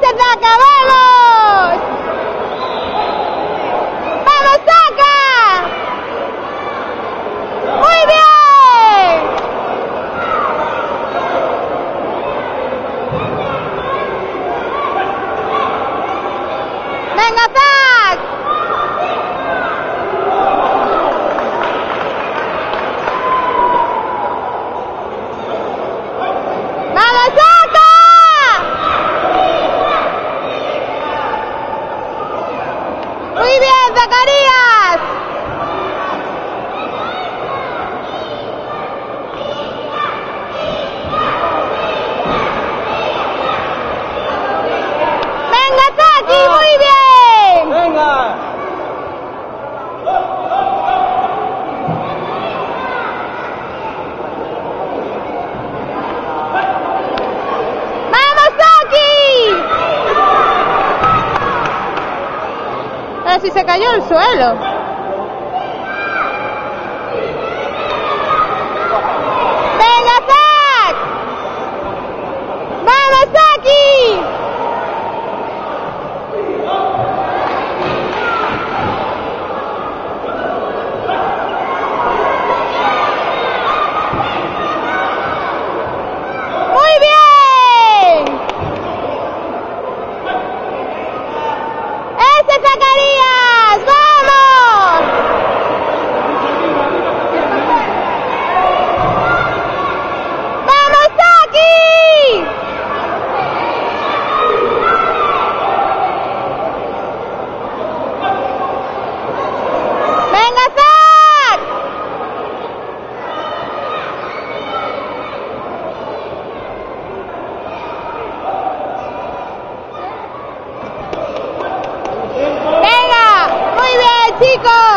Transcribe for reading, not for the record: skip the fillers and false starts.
¡Ese Zaka, vamos! ¡Vamos, Zaka! ¡Muy bien! ¡Venga, Zak! ¡Vamos, Zaka! ¡Muy bien, Zacarías! ¡Venga, Zaki! ¡Muy bien! ¡Venga! ¡Vamos, Zaki! A ver si se cayó al suelo. ¡Venga, Zak! ¡Vamos, Zaki! ¡Muy bien! ¡Ese Zacarías! ¡Vamos! ¡Vamos, Zaki! ¡Venga, Zak! ¡Venga! ¡Muy bien, chicos!